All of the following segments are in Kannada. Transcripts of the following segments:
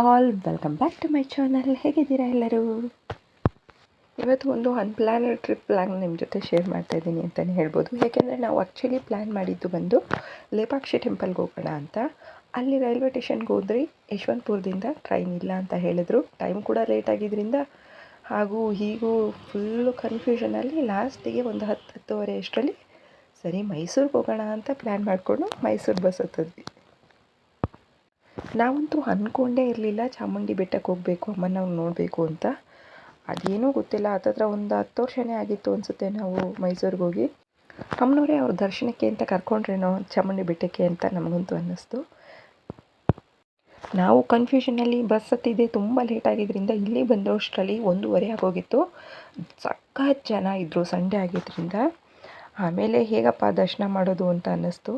All welcome back to my channel. ಹೇಗಿದ್ದೀರಾ ಎಲ್ಲರೂ? ಇವತ್ತು ಒಂದು ಅನ್ಪ್ಲ್ಯಾನ್ಡ್ ಟ್ರಿಪ್ ಪ್ಲ್ಯಾನ್ ನಿಮ್ಮ ಜೊತೆ ಶೇರ್ ಮಾಡ್ತಾಯಿದ್ದೀನಿ ಅಂತಲೇ ಹೇಳ್ಬೋದು. ಏಕೆಂದರೆ ನಾವು ಆ್ಯಕ್ಚುಲಿ ಪ್ಲ್ಯಾನ್ ಮಾಡಿದ್ದು ಬಂದು ಲೇಪಾಕ್ಷಿ ಟೆಂಪಲ್ಗೆ ಹೋಗೋಣ ಅಂತ. ಅಲ್ಲಿ ರೈಲ್ವೆ ಸ್ಟೇಷನ್ಗೆ ಹೋದ್ರಿ, ಯಶವಂತಪುರದಿಂದ ಟ್ರೈನ್ ಇಲ್ಲ ಅಂತ ಹೇಳಿದ್ರು. ಟೈಮ್ ಕೂಡ ಲೇಟ್ ಆಗಿದ್ದರಿಂದ ಹಾಗೂ ಹೀಗೂ ಫುಲ್ಲು ಕನ್ಫ್ಯೂಷನಲ್ಲಿ ಲಾಸ್ಟಿಗೆ ಒಂದು 10-10:30 ಅಷ್ಟರಲ್ಲಿ ಸರಿ ಮೈಸೂರಿಗೆ ಹೋಗೋಣ ಅಂತ ಪ್ಲ್ಯಾನ್ ಮಾಡಿಕೊಂಡು ಮೈಸೂರು ಬಸ್ ಹತ್ತಿದ್ವಿ. ನಾವಂತೂ ಅಂದ್ಕೊಂಡೇ ಇರಲಿಲ್ಲ ಚಾಮುಂಡಿ ಬೆಟ್ಟಕ್ಕೆ ಹೋಗಬೇಕು, ಅಮ್ಮನ ನಾವು ನೋಡಬೇಕು ಅಂತ. ಅದೇನೂ ಗೊತ್ತಿಲ್ಲ, ಹತ್ತತ್ರ ಒಂದು 10 ವರ್ಷನೇ ಆಗಿತ್ತು ಅನಿಸುತ್ತೆ ನಾವು ಮೈಸೂರಿಗೆ ಹೋಗಿ. ಅಮ್ಮನವರೇ ಅವ್ರ ದರ್ಶನಕ್ಕೆ ಅಂತ ಕರ್ಕೊಂಡ್ರೇನೋ ಚಾಮುಂಡಿ ಬೆಟ್ಟಕ್ಕೆ ಅಂತ ನಮಗಂತೂ ಅನ್ನಿಸ್ತು. ನಾವು ಕನ್ಫ್ಯೂಷನಲ್ಲಿ ಬಸ್ ಹತ್ತಿದೆ, ತುಂಬ ಲೇಟ್ ಆಗಿದ್ದರಿಂದ ಇಲ್ಲಿ ಬಂದಷ್ಟರಲ್ಲಿ 1:30 ಆಗೋಗಿತ್ತು. ಸಖತ್ ಜನ ಇದ್ದರು ಸಂಡೇ ಆಗಿದ್ದರಿಂದ. ಆಮೇಲೆ ಹೇಗಪ್ಪ ದರ್ಶನ ಮಾಡೋದು ಅಂತ ಅನ್ನಿಸ್ತು.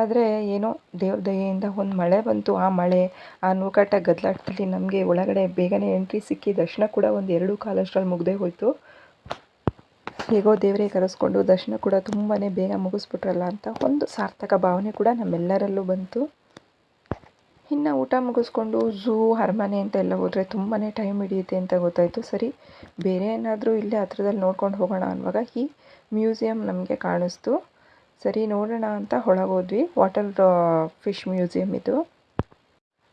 ಆದರೆ ಏನೋ ದೇವ್ರ ದಯೆಯಿಂದ ಒಂದು ಮಳೆ ಬಂತು. ಆ ಮಳೆ, ಆ ನೂಕಾಟ ಗದ್ದಲಾಟದಲ್ಲಿ ನಮಗೆ ಒಳಗಡೆ ಬೇಗನೆ ಎಂಟ್ರಿ ಸಿಕ್ಕಿ ದರ್ಶನ ಕೂಡ ಒಂದು 2:15 ಅಷ್ಟರಲ್ಲಿ ಮುಗ್ದೇ ಹೋಯಿತು. ಹೇಗೋ ದೇವರೇ ಕರೆಸ್ಕೊಂಡು ದರ್ಶನ ಕೂಡ ತುಂಬಾ ಬೇಗ ಮುಗಿಸ್ಬಿಟ್ರಲ್ಲ ಅಂತ ಒಂದು ಸಾರ್ಥಕ ಭಾವನೆ ಕೂಡ ನಮ್ಮೆಲ್ಲರಲ್ಲೂ ಬಂತು. ಇನ್ನು ಊಟ ಮುಗಿಸ್ಕೊಂಡು ಝೂ, ಅರಮನೆ ಅಂತ ಎಲ್ಲ ಹೋದರೆ ತುಂಬಾ ಟೈಮ್ ಹಿಡಿಯುತ್ತೆ ಅಂತ ಗೊತ್ತಾಯಿತು. ಸರಿ ಬೇರೆ ಏನಾದರೂ ಇಲ್ಲೇ ಹತ್ರದಲ್ಲಿ ನೋಡ್ಕೊಂಡು ಹೋಗೋಣ ಅನ್ನುವಾಗ ಈ ಮ್ಯೂಸಿಯಂ ನಮಗೆ ಕಾಣಿಸ್ತು. ಸರಿ ನೋಡೋಣ ಅಂತ ಒಳಗೋದ್ವಿ. ವಾಟರ್ ಫಿಶ್ ಮ್ಯೂಸಿಯಂ ಇದು.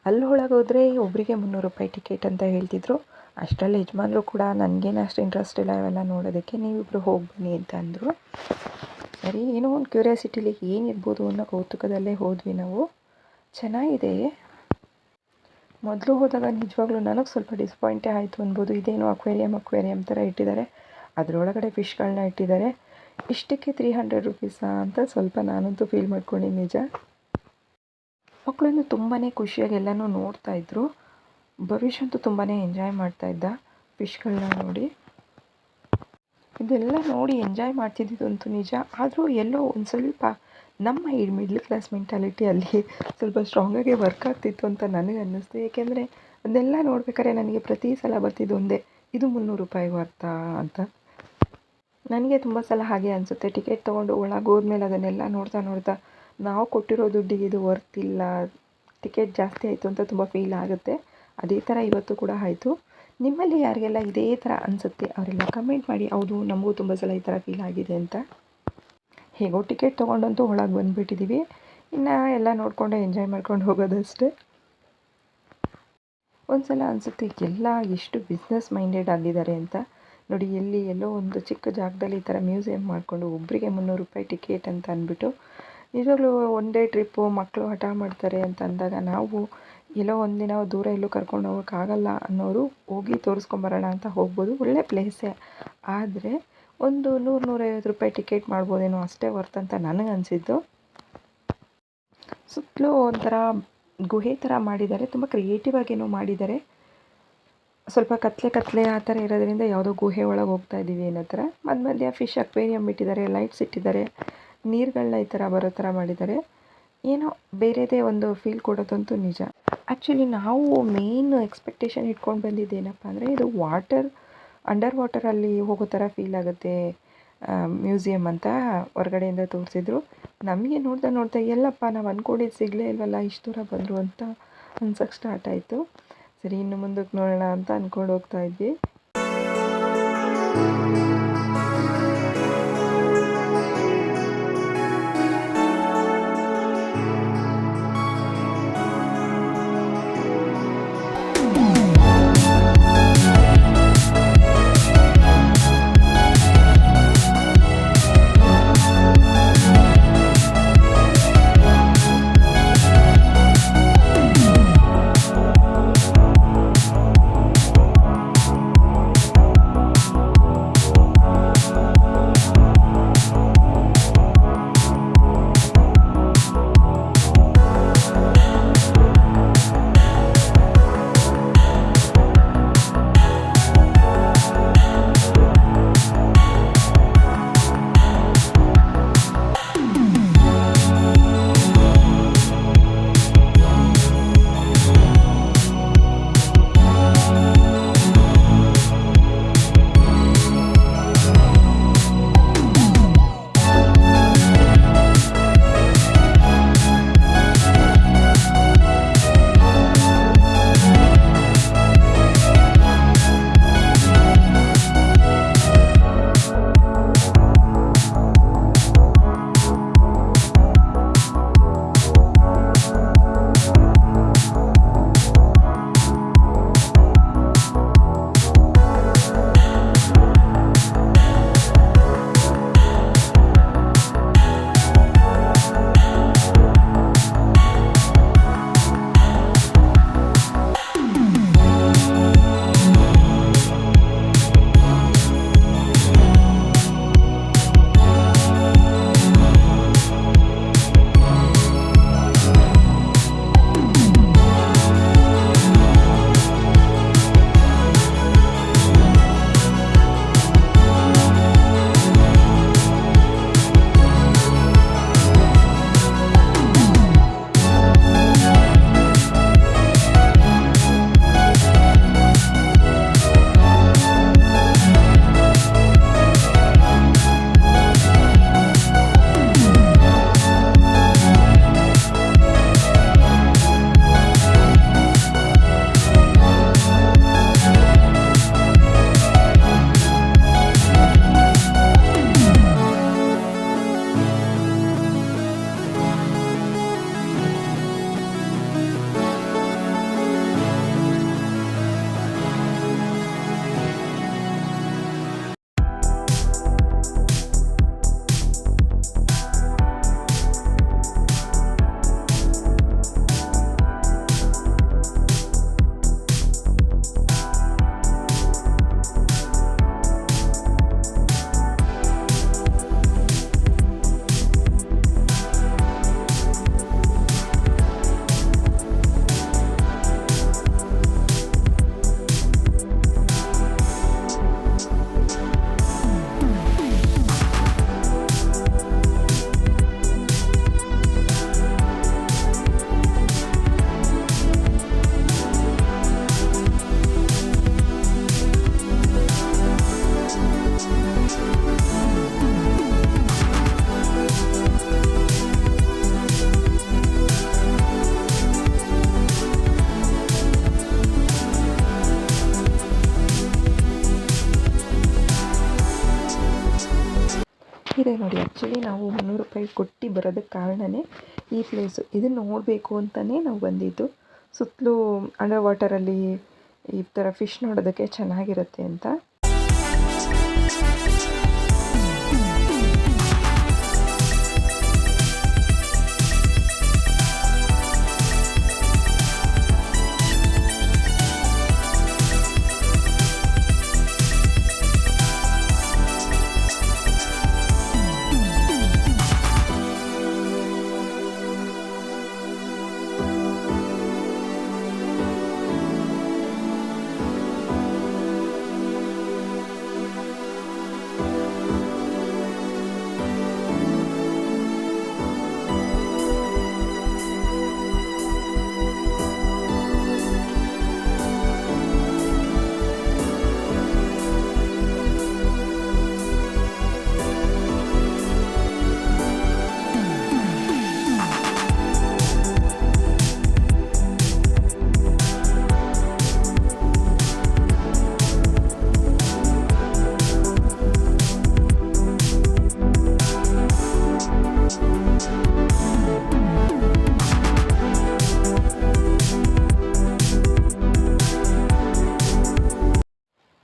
ಅಲ್ಲಿ ಒಳಗೋದ್ರೆ ಒಬ್ಬರಿಗೆ 300 ರೂಪಾಯಿ ಟಿಕೆಟ್ ಅಂತ ಹೇಳ್ತಿದ್ರು. ಅಷ್ಟರಲ್ಲಿ ಯಜಮಾನ್ರು ಕೂಡ ನನಗೇನು ಅಷ್ಟು ಇಂಟ್ರೆಸ್ಟ್ ಇಲ್ಲ ಇವೆಲ್ಲ ನೋಡೋದಕ್ಕೆ, ನೀವಿಬ್ಬರು ಹೋಗಿ ಬನ್ನಿ ಅಂತ ಅಂದರು. ಸರಿ ಏನೋ ಒಂದು ಕ್ಯೂರಿಯಾಸಿಟಿಲಿ ಏನಿರ್ಬೋದು ಅನ್ನೋ ಕೌತುಕದಲ್ಲೇ ಹೋದ್ವಿ ನಾವು. ಚೆನ್ನಾಗಿದೆ. ಮೊದಲು ಹೋದಾಗ ನಿಜವಾಗ್ಲೂ ನನಗೆ ಸ್ವಲ್ಪ ಡಿಸಪಾಯಿಂಟೇ ಆಯಿತು ಅನ್ಬೋದು. ಇದೇನೋ ಅಕ್ವೇರಿಯಂ ಥರ ಇಟ್ಟಿದ್ದಾರೆ, ಅದರೊಳಗಡೆ ಫಿಶ್ಗಳನ್ನ ಇಟ್ಟಿದ್ದಾರೆ. ಇಷ್ಟಕ್ಕೆ 300 ರುಪೀಸಾ ಅಂತ ಸ್ವಲ್ಪ ನಾನಂತೂ ಫೀಲ್ ಮಾಡ್ಕೊಂಡಿದ್ದು ನಿಜ. ಮಕ್ಕಳನ್ನು ತುಂಬಾ ಖುಷಿಯಾಗಿ ಎಲ್ಲನೂ ನೋಡ್ತಾಯಿದ್ರು. ಭವಿಷ್ಯ ಅಂತೂ ತುಂಬಾ ಎಂಜಾಯ್ ಮಾಡ್ತಾಯಿದ್ದ ಫಿಶ್ಗಳನ್ನ ನೋಡಿ. ಇದೆಲ್ಲ ನೋಡಿ ಎಂಜಾಯ್ ಮಾಡ್ತಿದ್ದಂತೂ ನಿಜ. ಆದರೂ ಎಲ್ಲೋ ಒಂದು ಸ್ವಲ್ಪ ನಮ್ಮ ಈ ಮಿಡ್ಲ್ ಕ್ಲಾಸ್ ಮೆಂಟಾಲಿಟಿ ಅಲ್ಲಿ ಸ್ವಲ್ಪ ಸ್ಟ್ರಾಂಗಾಗಿ ವರ್ಕ್ ಆಗ್ತಿತ್ತು ಅಂತ ನನಗೆ ಅನ್ನಿಸ್ತು. ಏಕೆಂದರೆ ಅದೆಲ್ಲ ನೋಡ್ಬೇಕಾದ್ರೆ ನನಗೆ ಪ್ರತಿ ಸಲ ಬರ್ತಿದ್ದು ಒಂದೇ, ಇದು 300 ರೂಪಾಯಿ ವರ್ತಾ ಅಂತ. ನನಗೆ ತುಂಬ ಸಲ ಹಾಗೆ ಅನಿಸುತ್ತೆ. ಟಿಕೆಟ್ ತೊಗೊಂಡು ಒಳಗೆ ಹೋದ್ಮೇಲೆ ಅದನ್ನೆಲ್ಲ ನೋಡ್ತಾ ನಾವು ಕೊಟ್ಟಿರೋ ದುಡ್ಡಿಗೆ ಇದು ವರ್ತಿಲ್ಲ, ಟಿಕೆಟ್ ಜಾಸ್ತಿ ಆಯಿತು ಅಂತ ತುಂಬ ಫೀಲ್ ಆಗುತ್ತೆ. ಅದೇ ಥರ ಇವತ್ತು ಕೂಡ ಆಯಿತು. ನಿಮ್ಮಲ್ಲಿ ಯಾರಿಗೆಲ್ಲ ಇದೇ ಥರ ಅನಿಸುತ್ತೆ ಅವರೆಲ್ಲ ಕಮೆಂಟ್ ಮಾಡಿ. ಹೌದು, ನಮಗೂ ತುಂಬ ಸಲ ಈ ಥರ ಫೀಲ್ ಆಗಿದೆ ಅಂತ. ಹೇಗೋ ಟಿಕೆಟ್ ತೊಗೊಂಡಂತೂ ಒಳಗೆ ಬಂದುಬಿಟ್ಟಿದ್ದೀವಿ. ಇನ್ನು ಎಲ್ಲ ನೋಡಿಕೊಂಡು ಎಂಜಾಯ್ ಮಾಡ್ಕೊಂಡು ಹೋಗೋದಷ್ಟೇ. ಒಂದು ಸಲ ಅನಿಸುತ್ತೆ ಎಲ್ಲ ಎಷ್ಟು ಬಿಸ್ನೆಸ್ ಮೈಂಡೆಡ್ ಆಗಿದ್ದಾರೆ ಅಂತ. ನೋಡಿ, ಎಲ್ಲೋ ಒಂದು ಚಿಕ್ಕ ಜಾಗದಲ್ಲಿ ಈ ಥರ ಮ್ಯೂಸಿಯಂ ಮಾಡಿಕೊಂಡು ಒಬ್ಬರಿಗೆ 300 ರೂಪಾಯಿ ಟಿಕೆಟ್ ಅಂತ ಅಂದ್ಬಿಟ್ಟು, ನಿಜವಾಗ್ಲೂ ಒನ್ ಡೇ ಟ್ರಿಪ್ಪು, ಮಕ್ಕಳು ಹಠ ಮಾಡ್ತಾರೆ ಅಂತ ಅಂದಾಗ ನಾವು ಎಲ್ಲೋ ಒಂದಿನ ದೂರ ಎಲ್ಲೂ ಕರ್ಕೊಂಡು ಹೋಗೋಕ್ಕಾಗಲ್ಲ ಅನ್ನೋರು ಹೋಗಿ ತೋರಿಸ್ಕೊಂಬರೋಣ ಅಂತ ಹೋಗ್ಬೋದು. ಒಳ್ಳೆ ಪ್ಲೇಸೇ. ಆದರೆ ಒಂದು 100-150 ರೂಪಾಯಿ ಟಿಕೆಟ್ ಮಾಡ್ಬೋದೇನೋ, ಅಷ್ಟೇ ವರ್ತ್ ಅಂತ ನನಗೆ ಅನಿಸಿದ್ದು. ಸುತ್ತಲೂ ಒಂಥರ ಗುಹೆ ಥರ ಮಾಡಿದ್ದಾರೆ, ತುಂಬ ಕ್ರಿಯೇಟಿವ್ ಆಗೇನೋ ಮಾಡಿದ್ದಾರೆ. ಸ್ವಲ್ಪ ಕತ್ಲೆ ಆ ಥರ ಇರೋದ್ರಿಂದ ಯಾವುದೋ ಗುಹೆ ಒಳಗೆ ಹೋಗ್ತಾ ಇದ್ದೀವಿ ಅನ್ನೋ ಥರ. ಮಧ್ಯ ಫಿಶ್ ಅಕ್ವೇರಿಯಂ ಇಟ್ಟಿದ್ದಾರೆ, ಲೈಟ್ಸ್ ಇಟ್ಟಿದ್ದಾರೆ, ನೀರುಗಳನ್ನ ಈ ಥರ ಬರೋ ಥರ ಮಾಡಿದ್ದಾರೆ. ಏನೋ ಬೇರೆದೇ ಒಂದು ಫೀಲ್ ಕೊಡೋದಂತೂ ನಿಜ. ಆ್ಯಕ್ಚುಲಿ ನಾವು ಮೇನ್ ಎಕ್ಸ್ಪೆಕ್ಟೇಷನ್ ಇಟ್ಕೊಂಡು ಬಂದಿದ್ದೇನಪ್ಪ ಅಂದರೆ, ಇದು ಅಂಡರ್ ವಾಟರಲ್ಲಿ ಹೋಗೋ ಥರ ಫೀಲ್ ಆಗುತ್ತೆ ಮ್ಯೂಸಿಯಂ ಅಂತ ಹೊರಗಡೆಯಿಂದ ತೋರಿಸಿದ್ರು. ನಮಗೆ ನೋಡ್ತಾ ಎಲ್ಲಪ್ಪ ನಾವು ಅಂದ್ಕೊಂಡಿದ್ದು ಸಿಗಲೇ ಇಲ್ವಲ್ಲ, ಇಷ್ಟು ದೂರ ಬಂದರು ಅಂತ ಅನ್ಸೋಕ್ಕೆ ಸ್ಟಾರ್ಟ್ ಆಯಿತು. ಸರಿ ಇನ್ನು ಮುಂದಕ್ಕೆ ನೋಡೋಣ ಅಂತ ಅಂದ್ಕೊಂಡು ಹೋಗ್ತಾ ಇದ್ವಿ. ನೋಡಿ ಆ್ಯಕ್ಚುಲಿ ನಾವು 300 ರೂಪಾಯಿ ಕೊಟ್ಟು ಬರೋದಕ್ಕೆ ಕಾರಣವೇ ಈ ಪ್ಲೇಸು. ಇದನ್ನು ನೋಡಬೇಕು ಅಂತಲೇ ನಾವು ಬಂದಿದ್ದು. ಸುತ್ತಲೂ ಅಂಡರ್ ವಾಟರಲ್ಲಿ ಈ ಥರ ಫಿಶ್ ನೋಡೋದಕ್ಕೆ ಚೆನ್ನಾಗಿರುತ್ತೆ ಅಂತ.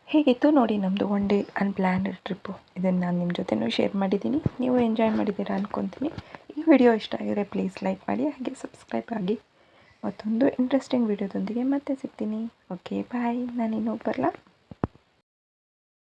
ಹೇಗಿತ್ತು ನೋಡಿ ನಮ್ಮದು 1 ಡೇ ಅನ್ಪ್ಲ್ಯಾನ್ಡ್ ಟ್ರಿಪ್ಪು. ಇದನ್ನು ನಾನು ನಿಮ್ಮ ಜೊತೆನೂ ಶೇರ್ ಮಾಡಿದ್ದೀನಿ. ನೀವು ಎಂಜಾಯ್ ಮಾಡಿದ್ದೀರಾ ಅಂದ್ಕೊತೀನಿ. ಈ ವಿಡಿಯೋ ಇಷ್ಟ ಆಗಿದ್ರೆ ಪ್ಲೀಸ್ ಲೈಕ್ ಮಾಡಿ, ಹಾಗೆ ಸಬ್ಸ್ಕ್ರೈಬ್ ಆಗಿ. ಮತ್ತೊಂದು ಇಂಟ್ರೆಸ್ಟಿಂಗ್ ವಿಡಿಯೋದೊಂದಿಗೆ ಮತ್ತೆ ಸಿಗ್ತೀನಿ. Okay bye. ನಾನಿನ್ನೂ ಬರಲಾ.